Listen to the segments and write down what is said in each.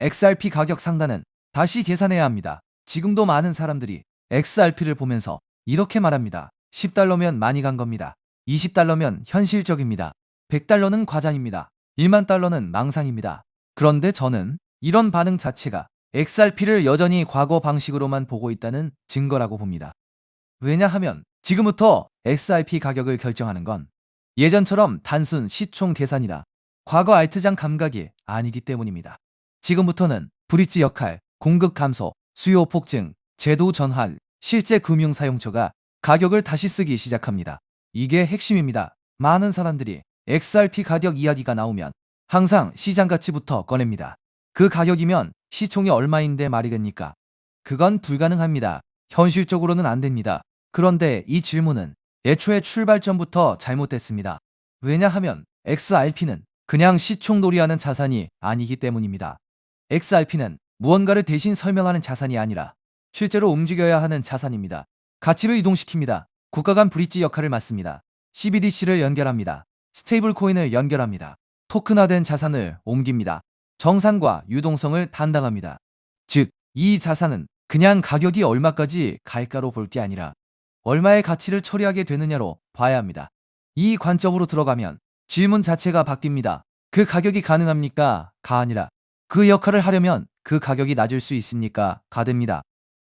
XRP 가격 상단은 다시 계산해야 합니다. 지금도 많은 사람들이 XRP를 보면서 이렇게 말합니다. 10달러면 많이 간 겁니다. 20달러면 현실적입니다. 100달러는 과장입니다. 1만 달러는 망상입니다. 그런데 저는 이런 반응 자체가 XRP를 여전히 과거 방식으로만 보고 있다는 증거라고 봅니다. 왜냐하면 지금부터 XRP 가격을 결정하는 건 예전처럼 단순 시총 계산이나 과거 알트장 감각이 아니기 때문입니다. 지금부터는 브릿지 역할, 공급 감소, 수요 폭증, 제도 전환, 실제 금융 사용처가 가격을 다시 쓰기 시작합니다. 이게 핵심입니다. 많은 사람들이 XRP 가격 이야기가 나오면 항상 시장 가치부터 꺼냅니다. 그 가격이면 시총이 얼마인데 말이겠니까? 그건 불가능합니다. 현실적으로는 안 됩니다. 그런데 이 질문은 애초에 출발점부터 잘못됐습니다. 왜냐하면 XRP는 그냥 시총놀이하는 자산이 아니기 때문입니다. XRP는 무언가를 대신 설명하는 자산이 아니라 실제로 움직여야 하는 자산입니다. 가치를 이동시킵니다. 국가 간 브릿지 역할을 맡습니다. CBDC를 연결합니다. 스테이블 코인을 연결합니다. 토큰화된 자산을 옮깁니다. 정산과 유동성을 담당합니다. 즉, 이 자산은 그냥 가격이 얼마까지 갈까로 볼 게 아니라 얼마의 가치를 처리하게 되느냐로 봐야 합니다. 이 관점으로 들어가면 질문 자체가 바뀝니다. 그 가격이 가능합니까? 가 아니라 그 역할을 하려면 그 가격이 낮을 수 있습니까? 가 됩니다.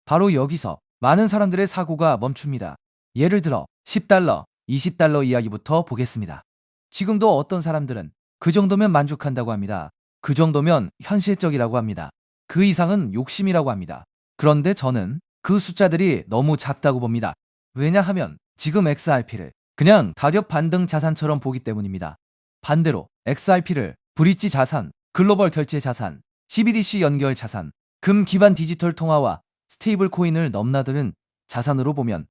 바로 여기서 많은 사람들의 사고가 멈춥니다. 예를 들어 10달러, 20달러 이야기부터 보겠습니다. 지금도 어떤 사람들은 그 정도면 만족한다고 합니다. 그 정도면 현실적이라고 합니다. 그 이상은 욕심이라고 합니다. 그런데 저는 그 숫자들이 너무 작다고 봅니다. 왜냐하면 지금 XRP를 그냥 가격 반등 자산처럼 보기 때문입니다. 반대로 XRP를 브릿지 자산, 글로벌 결제 자산, CBDC 연결 자산, 금 기반 디지털 통화와 스테이블 코인을 넘나드는 자산으로 보면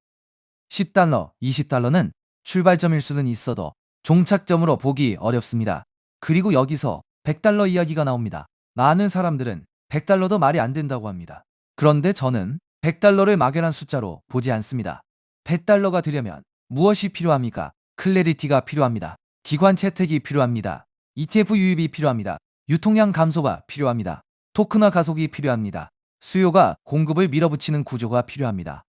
10달러, 20달러는 출발점일 수는 있어도 종착점으로 보기 어렵습니다. 그리고 여기서 100달러 이야기가 나옵니다. 많은 사람들은 100달러도 말이 안 된다고 합니다. 그런데 저는 100달러를 막연한 숫자로 보지 않습니다. 100달러가 되려면 무엇이 필요합니까? 클래리티가 필요합니다. 기관 채택이 필요합니다. ETF 유입이 필요합니다. 유통량 감소가 필요합니다. 토큰화 가속이 필요합니다. 수요가 공급을 밀어붙이는 구조가 필요합니다.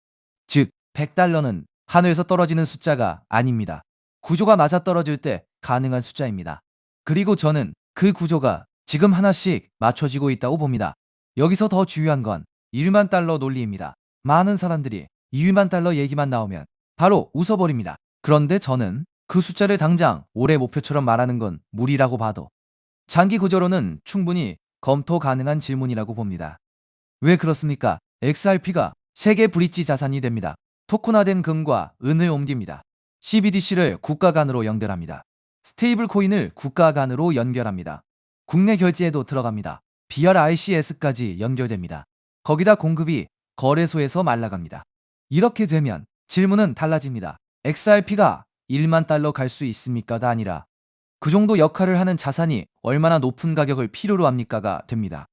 즉, 100달러는 하늘에서 떨어지는 숫자가 아닙니다. 구조가 맞아떨어질 때 가능한 숫자입니다. 그리고 저는 그 구조가 지금 하나씩 맞춰지고 있다고 봅니다. 여기서 더 중요한 건 1만 달러 논리입니다. 많은 사람들이 2만 달러 얘기만 나오면 바로 웃어버립니다. 그런데 저는 그 숫자를 당장 올해 목표처럼 말하는 건 무리라고 봐도 장기 구조로는 충분히 검토 가능한 질문이라고 봅니다. 왜 그렇습니까? XRP가 세계 브릿지 자산이 됩니다. 토큰화된 금과 은을 옮깁니다. CBDC를 국가 간으로 연결합니다. 스테이블 코인을 국가 간으로 연결합니다. 국내 결제에도 들어갑니다. BRICS까지 연결됩니다. 거기다 공급이 거래소에서 말라갑니다. 이렇게 되면 질문은 달라집니다. XRP가 1만 달러 갈 수 있습니까가 아니라 그 정도 역할을 하는 자산이 얼마나 높은 가격을 필요로 합니까가 됩니다.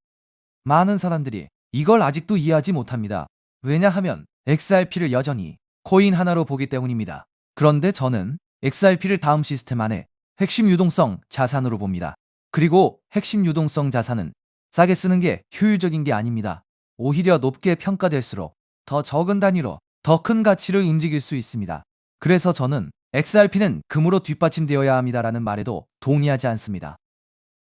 많은 사람들이 이걸 아직도 이해하지 못합니다. 왜냐하면 XRP를 여전히 코인 하나로 보기 때문입니다. 그런데 저는 XRP를 다음 시스템 안에 핵심 유동성 자산으로 봅니다. 그리고 핵심 유동성 자산은 싸게 쓰는 게 효율적인 게 아닙니다. 오히려 높게 평가될수록 더 적은 단위로 더 큰 가치를 움직일 수 있습니다. 그래서 저는 XRP는 금으로 뒷받침되어야 합니다라는 말에도 동의하지 않습니다.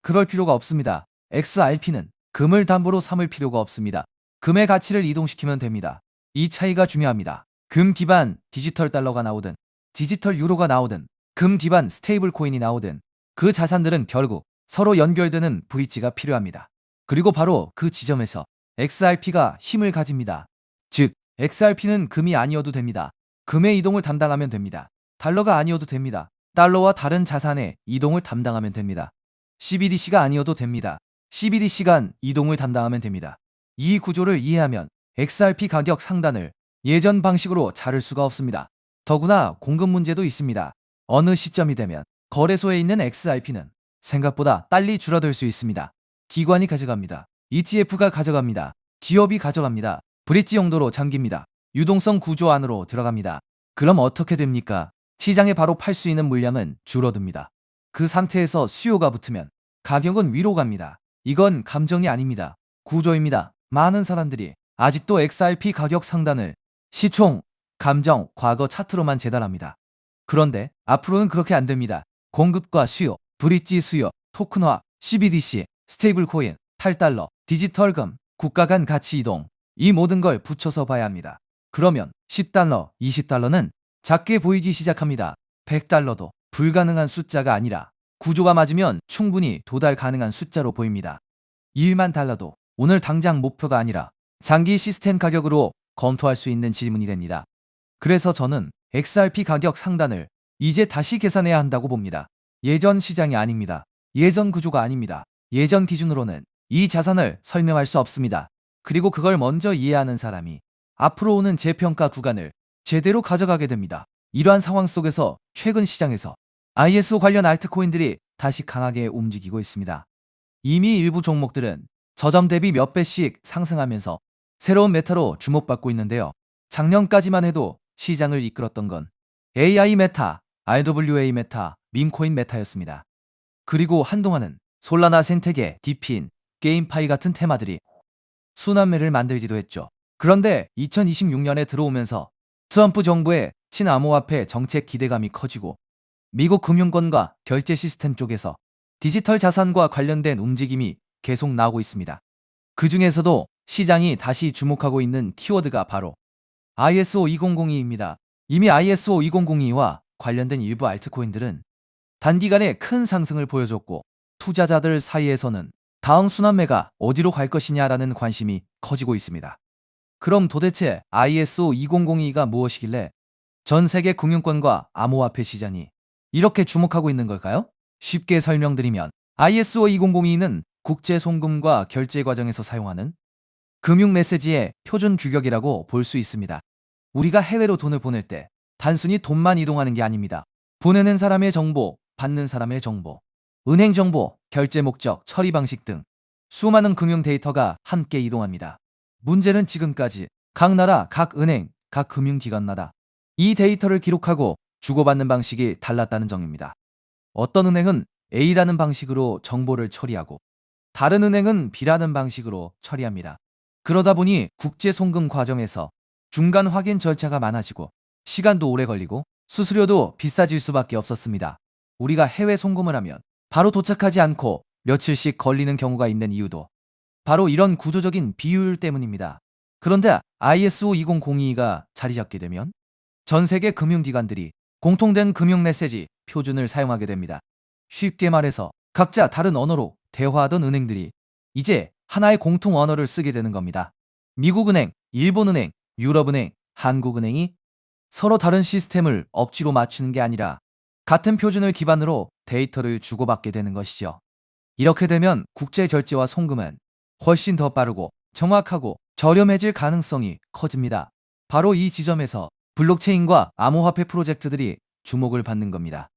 그럴 필요가 없습니다. XRP는 금을 담보로 삼을 필요가 없습니다. 금의 가치를 이동시키면 됩니다. 이 차이가 중요합니다. 금 기반 디지털 달러가 나오든 디지털 유로가 나오든 금 기반 스테이블 코인이 나오든 그 자산들은 결국 서로 연결되는 브릿지가 필요합니다. 그리고 바로 그 지점에서 XRP가 힘을 가집니다. 즉, XRP는 금이 아니어도 됩니다. 금의 이동을 담당하면 됩니다. 달러가 아니어도 됩니다. 달러와 다른 자산의 이동을 담당하면 됩니다. CBDC가 아니어도 됩니다. CBDC 간 이동을 담당하면 됩니다. 이 구조를 이해하면 XRP 가격 상단을 예전 방식으로 자를 수가 없습니다. 더구나 공급 문제도 있습니다. 어느 시점이 되면 거래소에 있는 XRP는 생각보다 빨리 줄어들 수 있습니다. 기관이 가져갑니다. ETF가 가져갑니다. 기업이 가져갑니다. 브릿지 용도로 잠깁니다. 유동성 구조 안으로 들어갑니다. 그럼 어떻게 됩니까? 시장에 바로 팔 수 있는 물량은 줄어듭니다. 그 상태에서 수요가 붙으면 가격은 위로 갑니다. 이건 감정이 아닙니다. 구조입니다. 많은 사람들이 아직도 XRP 가격 상단을 시총, 감정, 과거 차트로만 재단합니다. 그런데 앞으로는 그렇게 안 됩니다. 공급과 수요, 브릿지 수요, 토큰화, CBDC, 스테이블 코인, 탈달러, 디지털금, 국가 간 가치 이동, 이 모든 걸 붙여서 봐야 합니다. 그러면 10달러, 20달러는 작게 보이기 시작합니다. 100달러도 불가능한 숫자가 아니라 구조가 맞으면 충분히 도달 가능한 숫자로 보입니다. 1만 달러도 오늘 당장 목표가 아니라 장기 시스템 가격으로 검토할 수 있는 질문이 됩니다. 그래서 저는 XRP 가격 상단을 이제 다시 계산해야 한다고 봅니다. 예전 시장이 아닙니다. 예전 구조가 아닙니다. 예전 기준으로는 이 자산을 설명할 수 없습니다. 그리고 그걸 먼저 이해하는 사람이 앞으로 오는 재평가 구간을 제대로 가져가게 됩니다. 이러한 상황 속에서 최근 시장에서 ISO 관련 알트코인들이 다시 강하게 움직이고 있습니다. 이미 일부 종목들은 저점 대비 몇 배씩 상승하면서 새로운 메타로 주목받고 있는데요. 작년까지만 해도 시장을 이끌었던 건 AI 메타, RWA 메타, 밈코인 메타였습니다. 그리고 한동안은 솔라나 생태계, 디핀, 게임파이 같은 테마들이 순환매를 만들기도 했죠. 그런데 2026년에 들어오면서 트럼프 정부의 친암호화폐 정책 기대감이 커지고 미국 금융권과 결제 시스템 쪽에서 디지털 자산과 관련된 움직임이 계속 나오고 있습니다. 그 중에서도 시장이 다시 주목하고 있는 키워드가 바로 ISO 2002입니다. 이미 ISO 2002와 관련된 일부 알트코인들은 단기간에 큰 상승을 보여줬고 투자자들 사이에서는 다음 순환매가 어디로 갈 것이냐라는 관심이 커지고 있습니다. 그럼 도대체 ISO 2002가 무엇이길래 전 세계 금융권과 암호화폐 시장이 이렇게 주목하고 있는 걸까요? 쉽게 설명드리면 ISO 2002는 국제 송금과 결제 과정에서 사용하는 금융 메시지의 표준 규격이라고 볼 수 있습니다. 우리가 해외로 돈을 보낼 때 단순히 돈만 이동하는 게 아닙니다. 보내는 사람의 정보, 받는 사람의 정보, 은행 정보, 결제 목적, 처리 방식 등 수많은 금융 데이터가 함께 이동합니다. 문제는 지금까지 각 나라, 각 은행, 각 금융기관마다 이 데이터를 기록하고 주고받는 방식이 달랐다는 점입니다. 어떤 은행은 A라는 방식으로 정보를 처리하고 다른 은행은 B라는 방식으로 처리합니다. 그러다 보니 국제 송금 과정에서 중간 확인 절차가 많아지고 시간도 오래 걸리고 수수료도 비싸질 수밖에 없었습니다. 우리가 해외 송금을 하면 바로 도착하지 않고 며칠씩 걸리는 경우가 있는 이유도 바로 이런 구조적인 비효율 때문입니다. 그런데 ISO 2002가 자리 잡게 되면 전 세계 금융기관들이 공통된 금융 메시지 표준을 사용하게 됩니다. 쉽게 말해서 각자 다른 언어로 대화하던 은행들이 이제 하나의 공통 언어를 쓰게 되는 겁니다. 미국은행, 일본은행, 유럽은행, 한국은행이 서로 다른 시스템을 억지로 맞추는 게 아니라 같은 표준을 기반으로 데이터를 주고받게 되는 것이죠. 이렇게 되면 국제 결제와 송금은 훨씬 더 빠르고 정확하고 저렴해질 가능성이 커집니다. 바로 이 지점에서 블록체인과 암호화폐 프로젝트들이 주목을 받는 겁니다.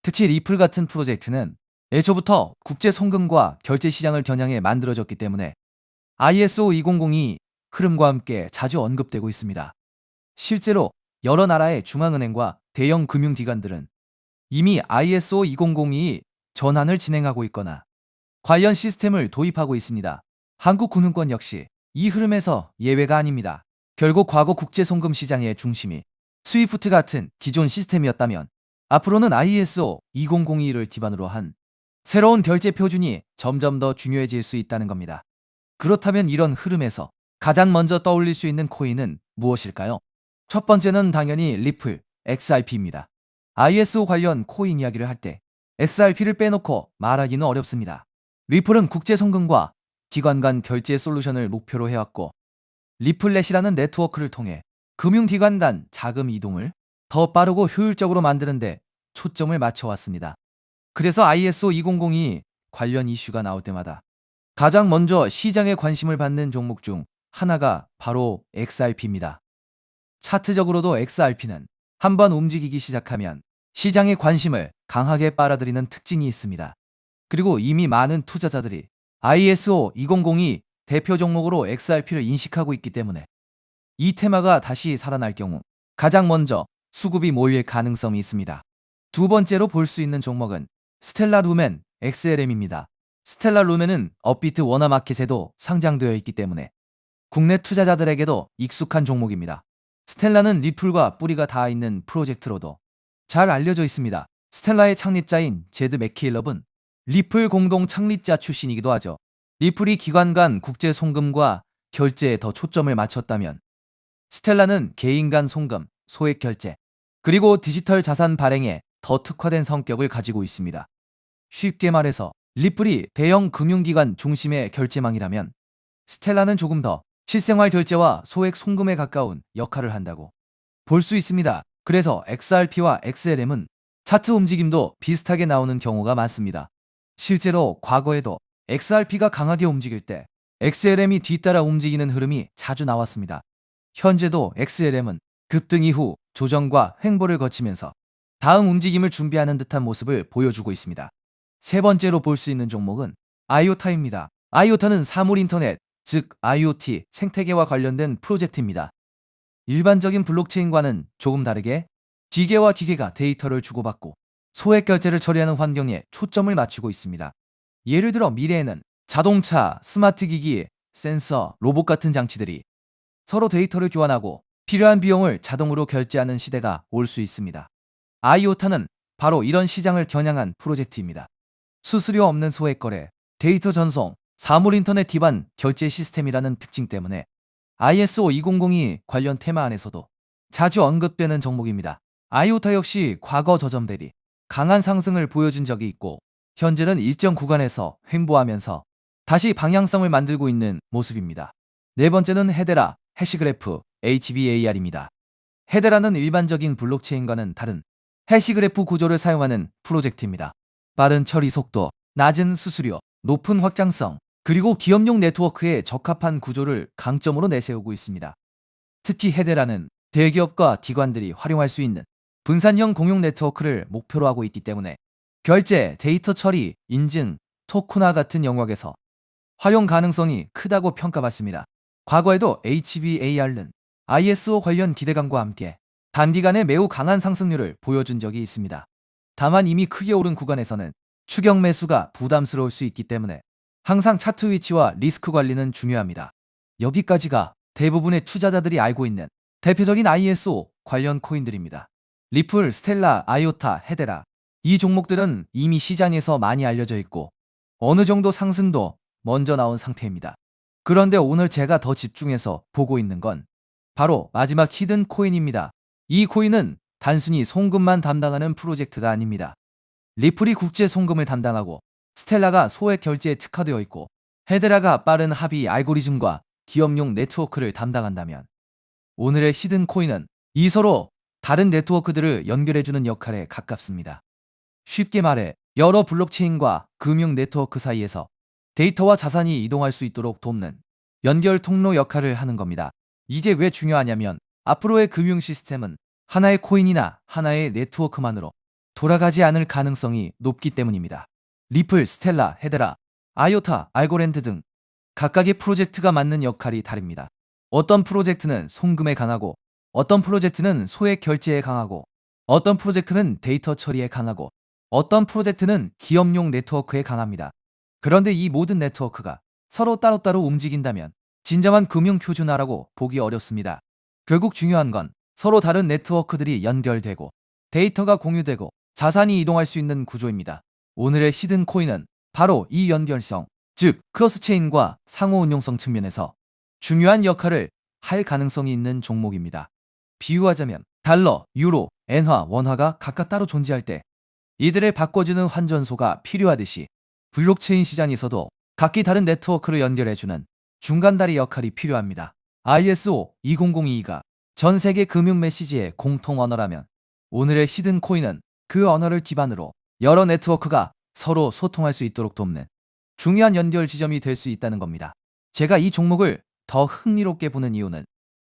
특히 리플 같은 프로젝트는 애초부터 국제 송금과 결제 시장을 겨냥해 만들어졌기 때문에 ISO 2002 흐름과 함께 자주 언급되고 있습니다. 실제로 여러 나라의 중앙은행과 대형 금융기관들은 이미 ISO 2002 전환을 진행하고 있거나 관련 시스템을 도입하고 있습니다. 한국금융권 역시 이 흐름에서 예외가 아닙니다. 결국 과거 국제송금 시장의 중심이 스위프트 같은 기존 시스템이었다면 앞으로는 ISO 2002를 기반으로 한 새로운 결제 표준이 점점 더 중요해질 수 있다는 겁니다. 그렇다면 이런 흐름에서 가장 먼저 떠올릴 수 있는 코인은 무엇일까요? 첫 번째는 당연히 리플, XRP입니다. ISO 관련 코인 이야기를 할 때 XRP를 빼놓고 말하기는 어렵습니다. 리플은 국제 송금과 기관 간 결제 솔루션을 목표로 해왔고 리플렛이라는 네트워크를 통해 금융기관 간 자금 이동을 더 빠르고 효율적으로 만드는데 초점을 맞춰왔습니다. 그래서 ISO 2002 관련 이슈가 나올 때마다 가장 먼저 시장의 관심을 받는 종목 중 하나가 바로 XRP입니다. 차트적으로도 XRP는 한번 움직이기 시작하면 시장의 관심을 강하게 빨아들이는 특징이 있습니다. 그리고 이미 많은 투자자들이 ISO 2002 대표 종목으로 XRP를 인식하고 있기 때문에 이 테마가 다시 살아날 경우 가장 먼저 수급이 몰릴 가능성이 있습니다. 두 번째로 볼 수 있는 종목은 스텔라 루멘 XLM입니다. 스텔라 루멘은 업비트 워너마켓에도 상장되어 있기 때문에 국내 투자자들에게도 익숙한 종목입니다. 스텔라는 리플과 뿌리가 닿아 있는 프로젝트로도 잘 알려져 있습니다. 스텔라의 창립자인 제드 맥케일럽은 리플 공동 창립자 출신이기도 하죠. 리플이 기관 간 국제 송금과 결제에 더 초점을 맞췄다면 스텔라는 개인 간 송금, 소액 결제, 그리고 디지털 자산 발행에 더 특화된 성격을 가지고 있습니다. 쉽게 말해서 리플이 대형 금융기관 중심의 결제망이라면 스텔라는 조금 더 실생활 결제와 소액 송금에 가까운 역할을 한다고 볼 수 있습니다. 그래서 XRP와 XLM은 차트 움직임도 비슷하게 나오는 경우가 많습니다. 실제로 과거에도 XRP가 강하게 움직일 때 XLM이 뒤따라 움직이는 흐름이 자주 나왔습니다. 현재도 XLM은 급등 이후 조정과 횡보를 거치면서 다음 움직임을 준비하는 듯한 모습을 보여주고 있습니다. 세 번째로 볼 수 있는 종목은 아이오타입니다. 아이오타는 사물 인터넷, 즉 IoT 생태계와 관련된 프로젝트입니다. 일반적인 블록체인과는 조금 다르게 기계와 기계가 데이터를 주고받고 소액 결제를 처리하는 환경에 초점을 맞추고 있습니다. 예를 들어 미래에는 자동차, 스마트 기기, 센서, 로봇 같은 장치들이 서로 데이터를 교환하고 필요한 비용을 자동으로 결제하는 시대가 올 수 있습니다. 아이오타는 바로 이런 시장을 겨냥한 프로젝트입니다. 수수료 없는 소액 거래, 데이터 전송, 사물 인터넷 기반 결제 시스템이라는 특징 때문에 ISO 2002 관련 테마 안에서도 자주 언급되는 종목입니다. 아이오타 역시 과거 저점 대비 강한 상승을 보여준 적이 있고 현재는 일정 구간에서 횡보하면서 다시 방향성을 만들고 있는 모습입니다. 네 번째는 헤데라, 해시그래프, HBAR입니다. 헤데라는 일반적인 블록체인과는 다른 해시그래프 구조를 사용하는 프로젝트입니다. 빠른 처리 속도, 낮은 수수료, 높은 확장성, 그리고 기업용 네트워크에 적합한 구조를 강점으로 내세우고 있습니다. 특히 헤데라는 대기업과 기관들이 활용할 수 있는 분산형 공용 네트워크를 목표로 하고 있기 때문에 결제, 데이터 처리, 인증, 토큰화 같은 영역에서 활용 가능성이 크다고 평가받습니다. 과거에도 HBAR는 ISO 관련 기대감과 함께 단기간에 매우 강한 상승률을 보여준 적이 있습니다. 다만 이미 크게 오른 구간에서는 추격 매수가 부담스러울 수 있기 때문에 항상 차트 위치와 리스크 관리는 중요합니다. 여기까지가 대부분의 투자자들이 알고 있는 대표적인 ISO 관련 코인들입니다. 리플, 스텔라, 아이오타, 헤데라. 이 종목들은 이미 시장에서 많이 알려져 있고 어느 정도 상승도 먼저 나온 상태입니다. 그런데 오늘 제가 더 집중해서 보고 있는 건 바로 마지막 히든 코인입니다. 이 코인은 단순히 송금만 담당하는 프로젝트가 아닙니다. 리플이 국제 송금을 담당하고 스텔라가 소액 결제에 특화되어 있고 헤데라가 빠른 합의 알고리즘과 기업용 네트워크를 담당한다면 오늘의 히든 코인은 이 서로 다른 네트워크들을 연결해주는 역할에 가깝습니다. 쉽게 말해 여러 블록체인과 금융 네트워크 사이에서 데이터와 자산이 이동할 수 있도록 돕는 연결 통로 역할을 하는 겁니다. 이게 왜 중요하냐면 앞으로의 금융 시스템은 하나의 코인이나 하나의 네트워크만으로 돌아가지 않을 가능성이 높기 때문입니다. 리플, 스텔라, 헤데라, 아이오타, 알고랜드 등 각각의 프로젝트가 맡는 역할이 다릅니다. 어떤 프로젝트는 송금에 강하고 어떤 프로젝트는 소액 결제에 강하고 어떤 프로젝트는 데이터 처리에 강하고 어떤 프로젝트는 기업용 네트워크에 강합니다. 그런데 이 모든 네트워크가 서로 따로따로 움직인다면 진정한 금융 표준화라고 보기 어렵습니다. 결국 중요한 건 서로 다른 네트워크들이 연결되고 데이터가 공유되고 자산이 이동할 수 있는 구조입니다. 오늘의 히든 코인은 바로 이 연결성, 즉 크로스체인과 상호 운용성 측면에서 중요한 역할을 할 가능성이 있는 종목입니다. 비유하자면 달러, 유로, 엔화, 원화가 각각 따로 존재할 때 이들을 바꿔주는 환전소가 필요하듯이 블록체인 시장에서도 각기 다른 네트워크를 연결해주는 중간다리 역할이 필요합니다. ISO 2002가 전 세계 금융 메시지의 공통 언어라면 오늘의 히든 코인은 그 언어를 기반으로 여러 네트워크가 서로 소통할 수 있도록 돕는 중요한 연결 지점이 될 수 있다는 겁니다. 제가 이 종목을 더 흥미롭게 보는 이유는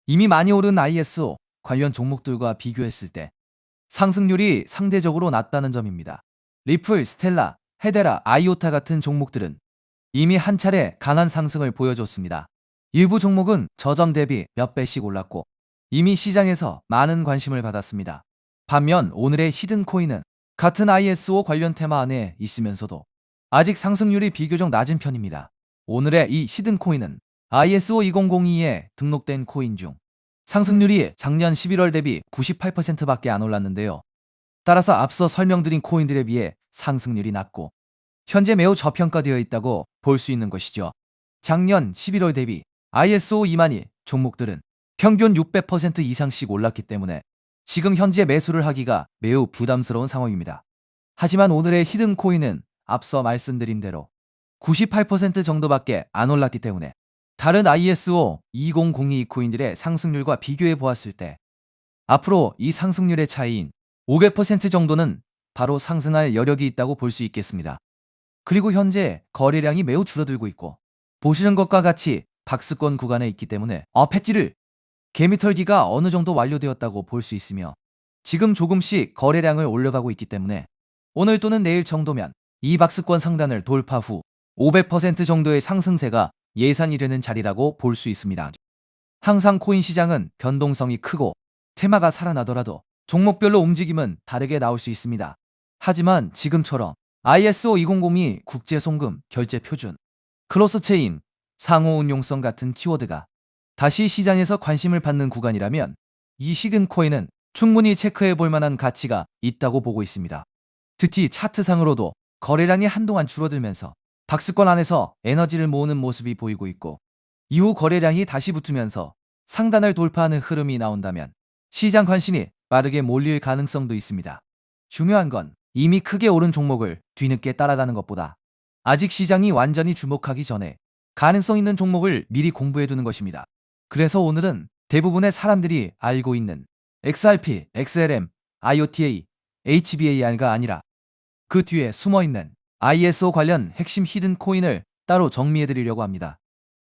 이미 많이 오른 ISO 관련 종목들과 비교했을 때 상승률이 상대적으로 낮다는 점입니다. 리플, 스텔라, 헤데라, 아이오타 같은 종목들은 이미 한 차례 강한 상승을 보여줬습니다. 일부 종목은 저점 대비 몇 배씩 올랐고 이미 시장에서 많은 관심을 받았습니다. 반면 오늘의 히든 코인은 같은 ISO 관련 테마 안에 있으면서도 아직 상승률이 비교적 낮은 편입니다. 오늘의 이 히든 코인은 ISO 2002에 등록된 코인 중 상승률이 작년 11월 대비 98%밖에 안 올랐는데요. 따라서 앞서 설명드린 코인들에 비해 상승률이 낮고 현재 매우 저평가되어 있다고 볼 수 있는 것이죠. 작년 11월 대비 ISO 2만이 종목들은 평균 600% 이상씩 올랐기 때문에 지금 현재 매수를 하기가 매우 부담스러운 상황입니다. 하지만 오늘의 히든 코인은 앞서 말씀드린 대로 98% 정도밖에 안 올랐기 때문에 다른 ISO 2002 코인들의 상승률과 비교해 보았을 때 앞으로 이 상승률의 차이인 500% 정도는 바로 상승할 여력이 있다고 볼 수 있겠습니다. 그리고 현재 거래량이 매우 줄어들고 있고 보시는 것과 같이 박스권 구간에 있기 때문에 패지를 개미털기가 어느 정도 완료되었다고 볼 수 있으며 지금 조금씩 거래량을 올려가고 있기 때문에 오늘 또는 내일 정도면 이 박스권 상단을 돌파 후 500% 정도의 상승세가 예상이 되는 자리라고 볼 수 있습니다. 항상 코인 시장은 변동성이 크고 테마가 살아나더라도 종목별로 움직임은 다르게 나올 수 있습니다. 하지만 지금처럼 ISO 2002 국제송금 결제 표준, 크로스체인, 상호 운용성 같은 키워드가 다시 시장에서 관심을 받는 구간이라면 이 히든 코인은 충분히 체크해 볼 만한 가치가 있다고 보고 있습니다. 특히 차트상으로도 거래량이 한동안 줄어들면서 박스권 안에서 에너지를 모으는 모습이 보이고 있고 이후 거래량이 다시 붙으면서 상단을 돌파하는 흐름이 나온다면 시장 관심이 빠르게 몰릴 가능성도 있습니다. 중요한 건 이미 크게 오른 종목을 뒤늦게 따라가는 것보다 아직 시장이 완전히 주목하기 전에 가능성 있는 종목을 미리 공부해 두는 것입니다. 그래서 오늘은 대부분의 사람들이 알고 있는 XRP, XLM, IOTA, HBAR가 아니라 그 뒤에 숨어있는 ISO 관련 핵심 히든 코인을 따로 정리해 드리려고 합니다.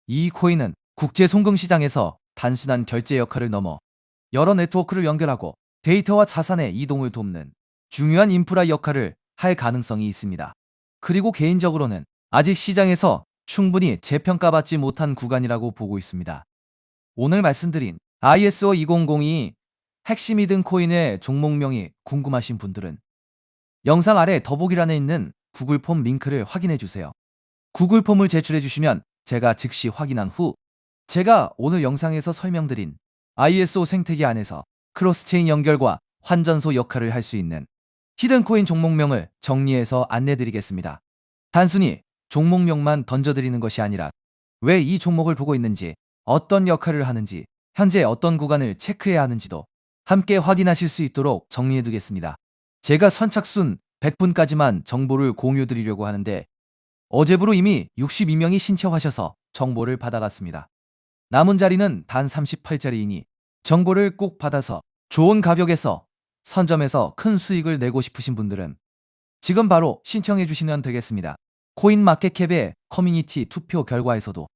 이 코인은 국제 송금 시장에서 단순한 결제 역할을 넘어 여러 네트워크를 연결하고 데이터와 자산의 이동을 돕는 중요한 인프라 역할을 할 가능성이 있습니다. 그리고 개인적으로는 아직 시장에서 충분히 재평가받지 못한 구간이라고 보고 있습니다. 오늘 말씀드린 ISO 2002 핵심 히든 코인의 종목명이 궁금하신 분들은 영상 아래 더보기란에 있는 구글 폼 링크를 확인해 주세요. 구글 폼을 제출해 주시면 제가 즉시 확인한 후 제가 오늘 영상에서 설명드린 ISO 생태계 안에서 크로스체인 연결과 환전소 역할을 할 수 있는 히든코인 종목명을 정리해서 안내드리겠습니다. 단순히 종목명만 던져드리는 것이 아니라 왜 이 종목을 보고 있는지, 어떤 역할을 하는지, 현재 어떤 구간을 체크해야 하는지도 함께 확인하실 수 있도록 정리해두겠습니다. 제가 선착순 100분까지만 정보를 공유드리려고 하는데 어제부로 이미 62명이 신청하셔서 정보를 받아갔습니다. 남은 자리는 단 38자리이니 정보를 꼭 받아서 좋은 가격에서 선점해서 큰 수익을 내고 싶으신 분들은 지금 바로 신청해 주시면 되겠습니다. 코인마켓캡의 커뮤니티 투표 결과에서도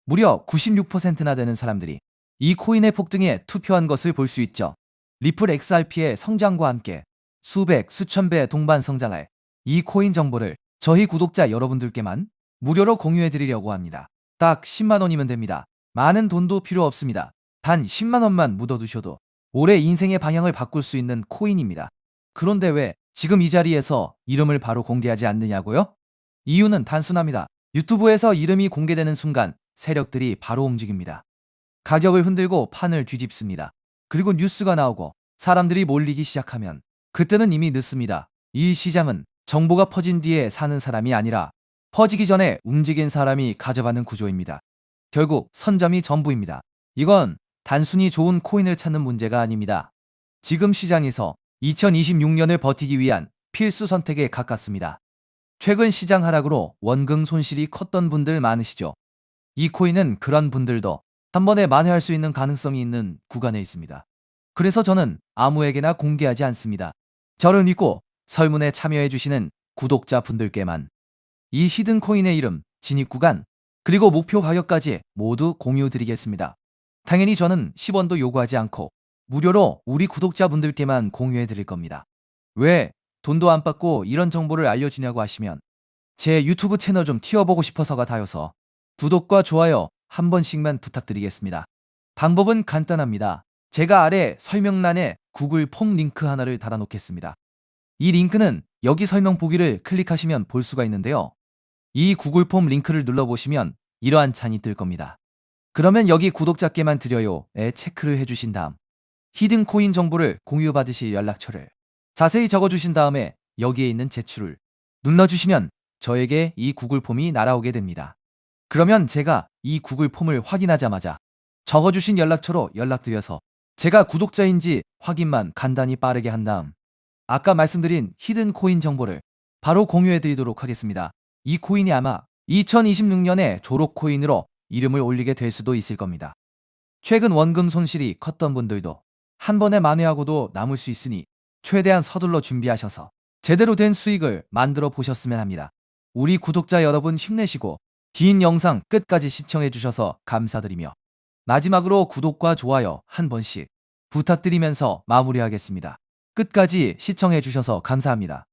무려 96%나 되는 사람들이 이 코인의 폭등에 투표한 것을 볼 수 있죠. 리플 XRP의 성장과 함께 수백, 수천 배 동반 성장할 이 코인 정보를 저희 구독자 여러분들께만 무료로 공유해 드리려고 합니다. 딱 10만 원이면 됩니다. 많은 돈도 필요 없습니다. 단 10만 원만 묻어두셔도 올해 인생의 방향을 바꿀 수 있는 코인입니다. 그런데 왜 지금 이 자리에서 이름을 바로 공개하지 않느냐고요? 이유는 단순합니다. 유튜브에서 이름이 공개되는 순간 세력들이 바로 움직입니다. 가격을 흔들고 판을 뒤집습니다. 그리고 뉴스가 나오고 사람들이 몰리기 시작하면 그때는 이미 늦습니다. 이 시장은 정보가 퍼진 뒤에 사는 사람이 아니라 퍼지기 전에 움직인 사람이 가져가는 구조입니다. 결국 선점이 전부입니다. 이건 단순히 좋은 코인을 찾는 문제가 아닙니다. 지금 시장에서 2026년을 버티기 위한 필수 선택에 가깝습니다. 최근 시장 하락으로 원금 손실이 컸던 분들 많으시죠? 이 코인은 그런 분들도 한 번에 만회할 수 있는 가능성이 있는 구간에 있습니다. 그래서 저는 아무에게나 공개하지 않습니다. 저를 믿고 설문에 참여해주시는 구독자분들께만 이 히든 코인의 이름, 진입 구간, 그리고 목표 가격까지 모두 공유드리겠습니다. 당연히 저는 10원도 요구하지 않고 무료로 우리 구독자분들께만 공유해 드릴 겁니다. 왜 돈도 안 받고 이런 정보를 알려주냐고 하시면 제 유튜브 채널 좀 튀어보고 싶어서가 다여서 구독과 좋아요 한 번씩만 부탁드리겠습니다. 방법은 간단합니다. 제가 아래 설명란에 구글 폼 링크 하나를 달아놓겠습니다. 이 링크는 여기 설명 보기를 클릭하시면 볼 수가 있는데요. 이 구글 폼 링크를 눌러보시면 이러한 창이 뜰 겁니다. 그러면 여기 구독자께만 드려요에 체크를 해주신 다음 히든 코인 정보를 공유받으실 연락처를 자세히 적어주신 다음에 여기에 있는 제출을 눌러주시면 저에게 이 구글 폼이 날아오게 됩니다. 그러면 제가 이 구글 폼을 확인하자마자 적어주신 연락처로 연락드려서 제가 구독자인지 확인만 간단히 빠르게 한 다음 아까 말씀드린 히든 코인 정보를 바로 공유해 드리도록 하겠습니다. 이 코인이 아마 2026년에 졸업 코인으로 이름을 올리게 될 수도 있을 겁니다. 최근 원금 손실이 컸던 분들도 한 번에 만회하고도 남을 수 있으니 최대한 서둘러 준비하셔서 제대로 된 수익을 만들어 보셨으면 합니다. 우리 구독자 여러분 힘내시고 긴 영상 끝까지 시청해 주셔서 감사드리며 마지막으로 구독과 좋아요 한 번씩 부탁드리면서 마무리하겠습니다. 끝까지 시청해 주셔서 감사합니다.